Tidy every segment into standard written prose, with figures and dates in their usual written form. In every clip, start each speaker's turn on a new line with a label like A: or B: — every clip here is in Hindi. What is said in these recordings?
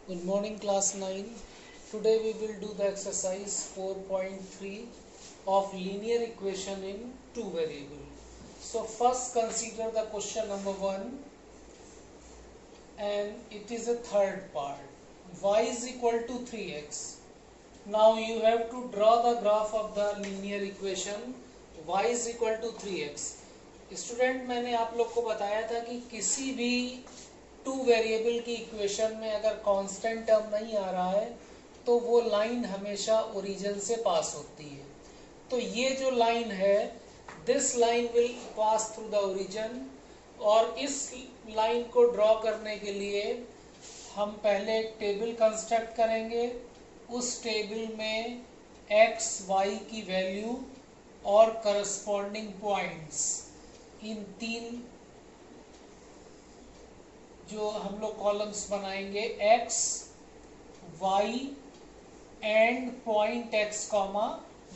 A: Good morning, class 9. Today we will do the exercise 4.3 of linear equation in two variable. So first consider the question number 1, and it is a third part. Y is equal to 3x. Now you have to draw the graph of the linear equation y is equal to 3x. Student, मैंने आप लोग को बताया था कि किसी भी टू वेरिएबल की इक्वेशन में अगर कांस्टेंट टर्म नहीं आ रहा है तो वो लाइन हमेशा ओरिजिन से पास होती है. तो ये जो लाइन है, this line will pass through the origin, और इस लाइन को ड्रॉ करने के लिए हम पहले एक टेबल कंस्ट्रक्ट करेंगे. उस टेबल में x, y की वैल्यू और करस्पॉन्डिंग पॉइंट्स, इन तीन जो हम लोग कॉलम्स बनाएंगे, x, y and point x,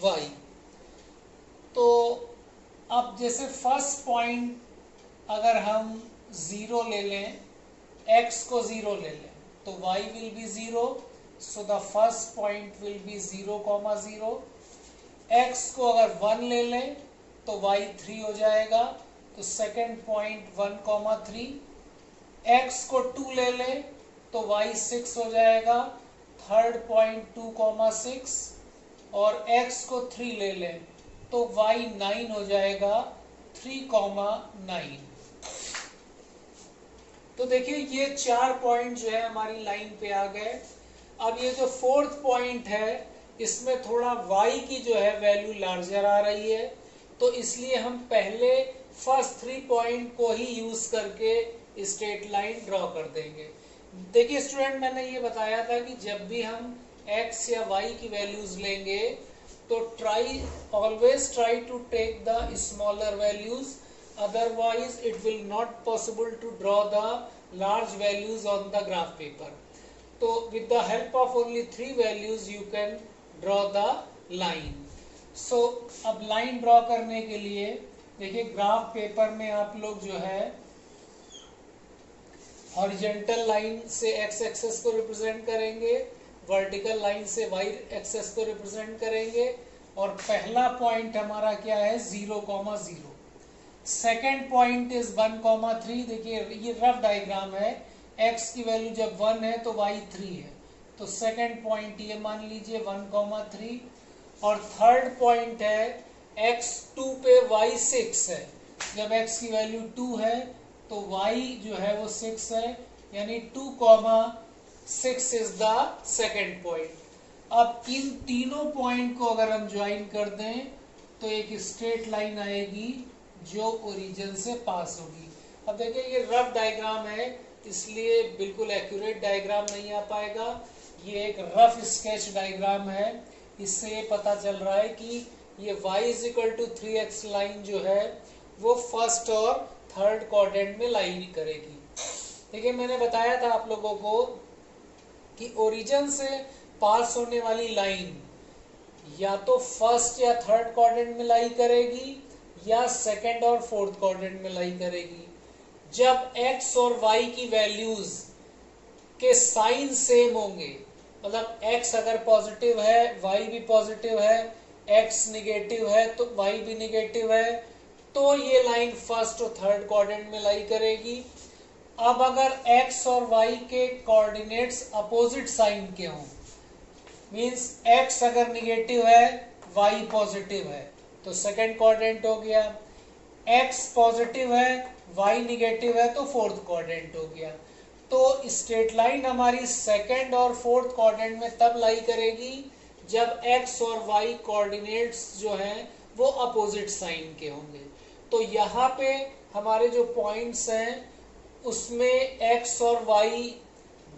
A: y. तो अब जैसे फर्स्ट पॉइंट अगर हम 0 ले लें, x को 0 ले लें, तो y will be 0. So the first point will be 0, 0. x को अगर 1 ले लें तो y 3 हो जाएगा, तो सेकेंड पॉइंट 1, 3. x को 2 ले लें तो y 6 हो जाएगा, थर्ड पॉइंट 2, 6. और x को 3 ले लें तो y 9 हो जाएगा, 3, 9. तो देखिए ये 4 पॉइंट जो है हमारी लाइन पे आ गए. अब ये जो फोर्थ पॉइंट है, इसमें थोड़ा y की जो है वैल्यू लार्जर आ रही है, तो इसलिए हम पहले फर्स्ट 3 पॉइंट को ही यूज करके स्ट्रेट लाइन ड्रॉ कर देंगे. देखिए स्टूडेंट, मैंने ये बताया था कि जब भी हम x या y की वैल्यूज लेंगे तो always try to take the smaller values, otherwise it will not possible to draw the large values on the graph paper. तो with the help of only 3 values you can draw the line. So अब लाइन ड्रॉ करने के लिए देखिए ग्राफ पेपर में आप लोग जो है हॉरिजॉन्टल लाइन से x एक्सेस को रिप्रेजेंट करेंगे, वर्टिकल लाइन से y एक्सेस को रिप्रेजेंट करेंगे, और पहला पॉइंट हमारा क्या है 0, 0. Second point is 1, 3. देखिए ये रफ डायग्राम है. x की वैल्यू जब 1 है तो y 3 है, तो सेकेंड पॉइंट ये मान लीजिए 1, 3. और थर्ड पॉइंट है x 2 पे y 6 है. जब x की वैल्यू 2 है तो y जो है वो 6 है, यानी 2, 6 इज द सेकेंड पॉइंट. अब इन तीनों पॉइंट को अगर हम ज्वाइन कर दें तो एक स्ट्रेट लाइन आएगी जो ओरिजिन से पास होगी. अब देखिए ये रफ डायग्राम है, इसलिए बिल्कुल एक्यूरेट डायग्राम नहीं आ पाएगा. ये एक रफ स्केच डायग्राम है. इससे ये पता चल रहा है कि ये y is equal to 3x line जो है वो फर्स्ट और थर्ड क्वाड्रेंट में लाई करेगी. देखिए मैंने बताया था आप लोगों को कि ओरिजिन से पास होने वाली लाइन या तो फर्स्ट या थर्ड क्वाड्रेंट में लाई करेगी या सेकेंड और फोर्थ क्वाड्रेंट में लाई करेगी. जब x और y की वैल्यूज के साइन सेम होंगे, मतलब x अगर पॉजिटिव है y भी पॉजिटिव है, x निगेटिव है तो y भी निगेटिव है, तो ये लाइन फर्स्ट और थर्ड क्वाड्रेंट में लाई करेगी. अब अगर x और y के कोऑर्डिनेट्स अपोजिट साइन के हों, मींस x अगर निगेटिव है y पॉजिटिव है, तो सेकेंड क्वाड्रेंट हो गया. x पॉजिटिव है y निगेटिव है तो फोर्थ क्वाड्रेंट हो गया. तो स्ट्रेट लाइन हमारी सेकेंड और फोर्थ क्वाड्रेंट में तब लाई करेगी जब x और y कोऑर्डिनेट्स जो हैं वो अपोजिट साइन के होंगे. तो यहाँ पे हमारे जो पॉइंट्स हैं उसमें x और y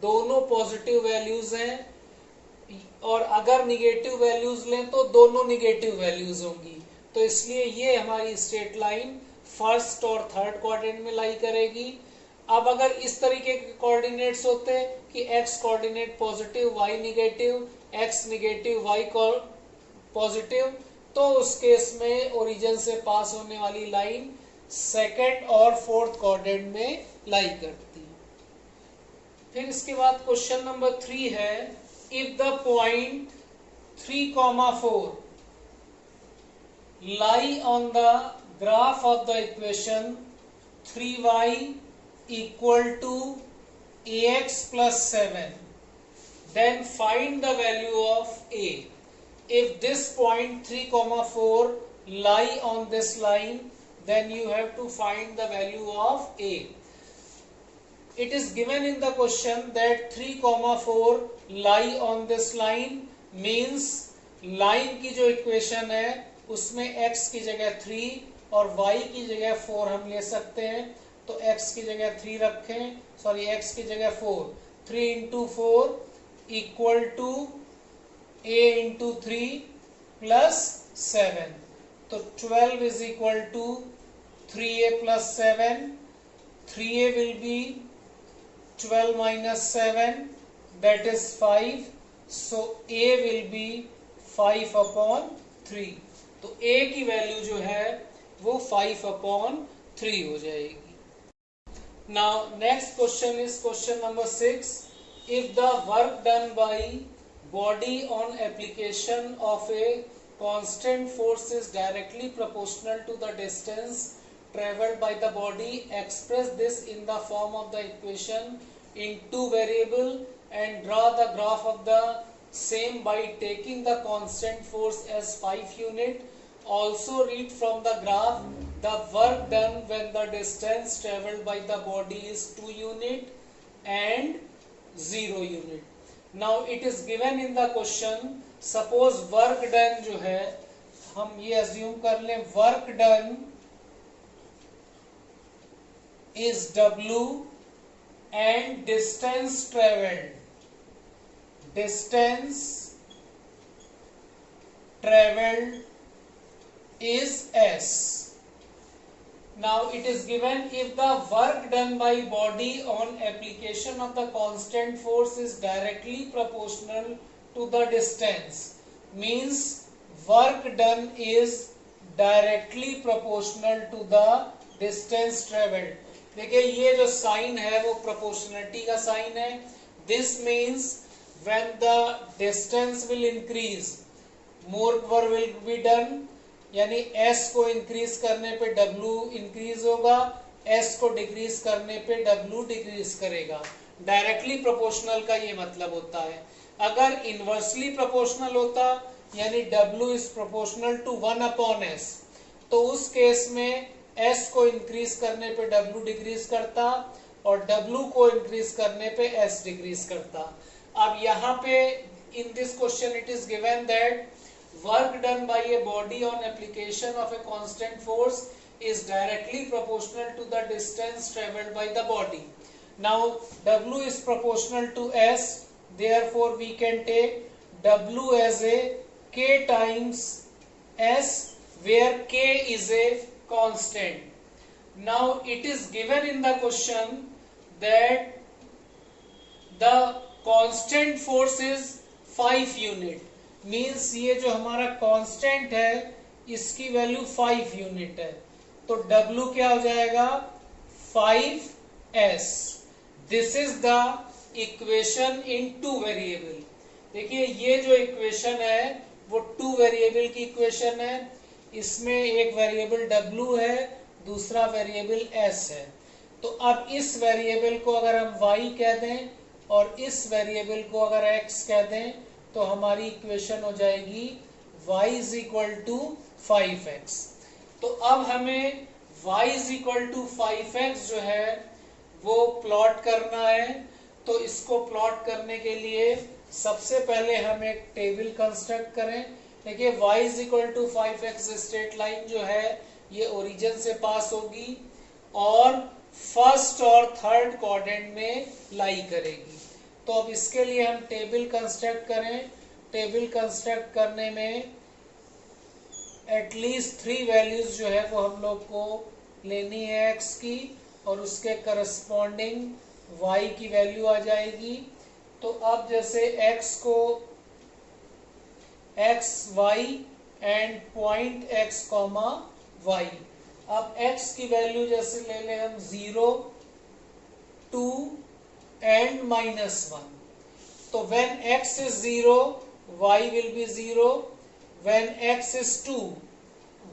A: दोनों पॉजिटिव वैल्यूज हैं, और अगर निगेटिव वैल्यूज लें तो दोनों निगेटिव वैल्यूज होंगी. तो इसलिए ये हमारी स्ट्रेट लाइन फर्स्ट और थर्ड क्वाड्रेंट में लाई करेगी. अब अगर इस तरीके के कोऑर्डिनेट्स होते कि x coordinate positive y negative, x negative y positive, तो उस केस में ओरिजिन से पास होने वाली लाइन सेकेंड और फोर्थ क्वाड्रेंट में लाई करती. फिर इसके बाद क्वेश्चन नंबर 3 है, if the point 3,4 lie on the graph of the equation 3y equal to ax plus 7, then find the value of a. If this point 3,4 lie on this line, then you have to find the value of a. It is given in the question that 3,4 lie on this line means line की जो इक्वेशन है उसमें x की जगह 3 और y की जगह 4 हम ले सकते हैं। तो x की जगह 3 रखें, सॉरी x की जगह 4, 3 into 4 equal to a into 3 plus 7, तो 12 is equal to 3a plus 7, 3a will be 12 minus 7, that is 5, so a will be 5 upon 3, तो a की वैल्यू जो है वो 5 upon 3 हो जाएगी। Now next question is question number 6, if the work done by body on application of a constant force is directly proportional to the distance traveled by the body, express this in the form of the equation in two variable and draw the graph of the same by taking the constant force as 5 unit. Also read from the graph the work done when the distance traveled by the body is 2 unit and 0 unit. Now it is given in the question, suppose work done जो है हम ये assume कर लें work done is W and distance traveled is S. Now it is given if the work done by body on application of the constant force is directly proportional to the distance, means work done is directly proportional to the distance traveled. देखिए ये जो साइन है वो प्रोपोर्शनलिटी का साइन है। This means when the distance will increase more work will be done, यानी s को इंक्रीज करने पे w इंक्रीज होगा, s को डिक्रीज करने पे w डिक्रीज करेगा। डायरेक्टली प्रोपोर्शनल का ये मतलब होता है। अगर इनवर्सली प्रोपोर्शनल होता यानी w is proportional to 1 upon s, तो उस केस में s को इंक्रीज करने पे w डिक्रीज करता और w को इंक्रीज करने पे s डिक्रीज करता। अब यहाँ पे in this question it is given that work done by a body on application of a constant force is directly proportional to the distance traveled by the body. Now w is proportional to s, therefore we can take w as a k times s, where k is a constant. Now it is given in the question that the constant force is 5 unit, means ये जो हमारा कांस्टेंट है इसकी वैल्यू 5 यूनिट है, तो W क्या हो जाएगा 5s। This is the equation in 2 variable. देखिए ये जो इक्वेशन है वो 2 वेरिएबल की इक्वेशन है, इसमें एक वेरिएबल W है, दूसरा वेरिएबल S है। तो अब इस वेरिएबल को अगर हम y कह दें और इस वेरिएबल को अगर x कह दें तो हमारी इक्वेशन हो जाएगी y is equal to 5x। तो अब हमें y is equal to 5x जो है वो प्लॉट करना है। तो इसको प्लॉट करने के लिए सबसे पहले हम एक टेबल कंस्ट्रक्ट करें। देखिए y is equal to 5x straight line जो है ये ओरिजिन से पास होगी और फर्स्ट और थर्ड क्वाड्रेंट में लाई करेगी। तो अब इसके लिए हम टेबल कंस्ट्रक्ट करें। टेबल कंस्ट्रक्ट करने में एटलीस्ट 3 वैल्यूज जो है वो हम लोग को लेनी है x की और उसके करस्पॉन्डिंग y की वैल्यू आ जाएगी। तो अब जैसे x को x y and point x comma y, अब x की वैल्यू जैसे ले लें हम 0, 2, and -1. तो when x is 0, y will be 0. When x is 2,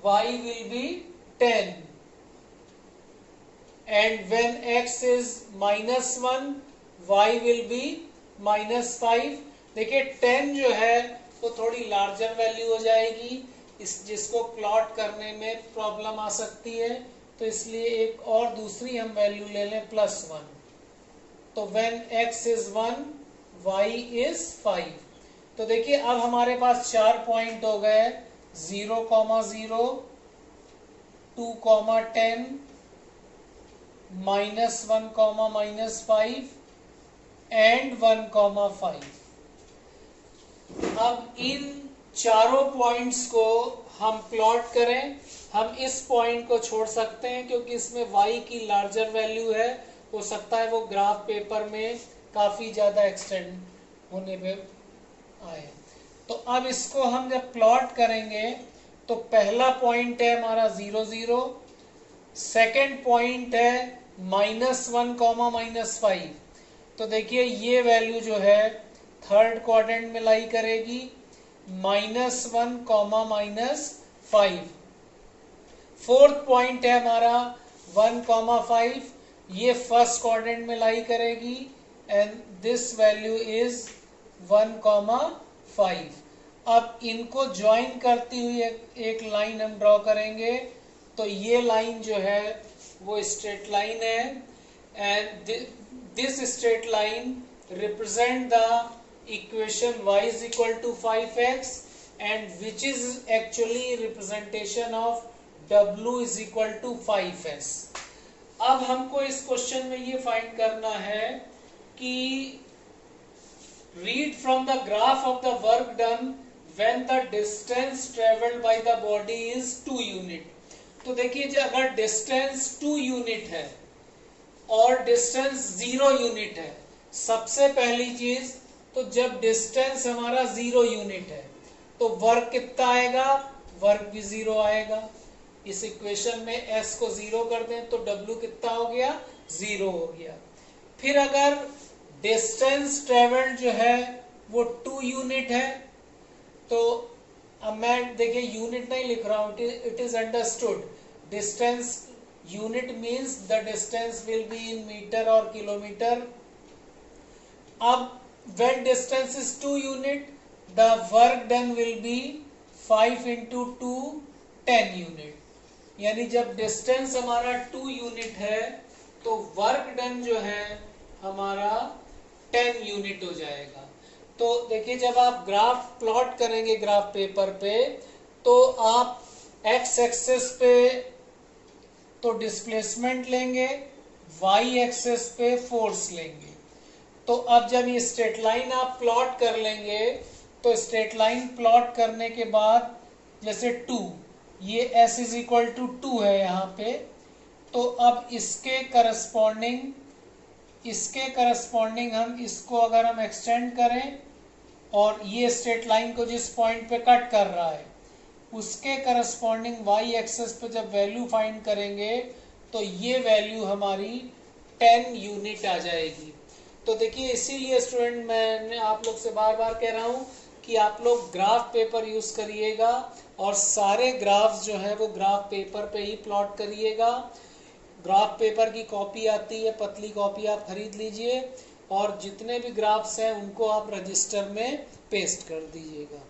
A: y will be 10. And when x is -1, y will be -5. देखिए 10 जो है वो थोड़ी लार्जर वैल्यू हो जाएगी, जिसको प्लॉट करने में प्रॉब्लम आ सकती है, तो इसलिए एक और दूसरी हम वैल्यू ले लें +1. तो when x is 1, y is 5. तो देखिए अब हमारे पास 4 पॉइंट हो गए, 0, 0, 2, 10, -1, -5 एंड 1, 5. अब इन चारों पॉइंट्स को हम प्लॉट करें. हम इस पॉइंट को छोड़ सकते हैं क्योंकि इसमें y की लार्जर वैल्यू है, हो सकता है वो ग्राफ पेपर में काफी ज्यादा एक्सटेंड होने पे आए. तो अब इसको हम जब प्लॉट करेंगे तो पहला पॉइंट है हमारा 0, 0, सेकेंड पॉइंट है -1, -5. तो देखिए ये वैल्यू जो है थर्ड क्वाड्रेंट में लाई करेगी, -1, -5. फोर्थ पॉइंट है हमारा 1, 5. ये फर्स्ट क्वाड्रेंट में लाई करेगी एंड दिस वैल्यू इज 1, 5. अब इनको ज्वाइन करती हुई एक लाइन हम ड्रॉ करेंगे. तो ये लाइन जो है वो स्ट्रेट लाइन है and this straight line represent the equation y is equal to 5x and which is actually representation of w is equal to 5s. अब हमको इस क्वेश्चन में ये फाइंड करना है कि read from the graph of the work done when the distance traveled by the body is 2 unit. तो देखिए जो अगर डिस्टेंस 2 यूनिट है और डिस्टेंस 0 यूनिट है, सबसे पहली चीज तो जब डिस्टेंस हमारा 0 यूनिट है तो वर्क कितना आएगा, वर्क भी 0 आएगा. इस इक्वेशन में s को 0 कर दें तो w कितना हो गया, 0 हो गया. फिर अगर डिस्टेंस ट्रेवल्ड जो है वो 2 यूनिट है, तो अब मैं देखिए यूनिट नहीं लिख रहा हूं, it is understood. Distance unit means the distance will be in metre और किलोमीटर. अब when distance is 2 unit, the work done will be 5 into 2, 10 unit. यानी जब डिस्टेंस हमारा 2 यूनिट है तो वर्क डन जो है हमारा 10 यूनिट हो जाएगा. तो देखिए जब आप ग्राफ प्लॉट करेंगे ग्राफ पेपर पे, तो आप x एक्सिस पे तो डिस्प्लेसमेंट लेंगे, y एक्सिस पे फोर्स लेंगे. तो अब जब ये स्ट्रेट लाइन आप प्लॉट कर लेंगे तो स्ट्रेट लाइन प्लॉट करने के बाद जैसे 2, ये s इज इक्वल टू 2 है यहाँ पे, तो अब इसके करस्पॉन्डिंग हम इसको अगर हम एक्सटेंड करें और ये स्ट्रेट लाइन को जिस पॉइंट पे कट कर रहा है उसके करस्पॉन्डिंग y एक्सिस पे जब वैल्यू फाइंड करेंगे तो ये वैल्यू हमारी 10 यूनिट आ जाएगी. तो देखिए इसीलिए स्टूडेंट मैं आप लोग से बार बार कह रहा हूँ कि आप लोग ग्राफ पेपर यूज करिएगा और सारे ग्राफ्स जो है वो ग्राफ पेपर पे ही प्लॉट करिएगा. ग्राफ पेपर की कॉपी आती है, पतली कॉपी आप खरीद लीजिए और जितने भी ग्राफ्स हैं उनको आप रजिस्टर में पेस्ट कर दीजिएगा.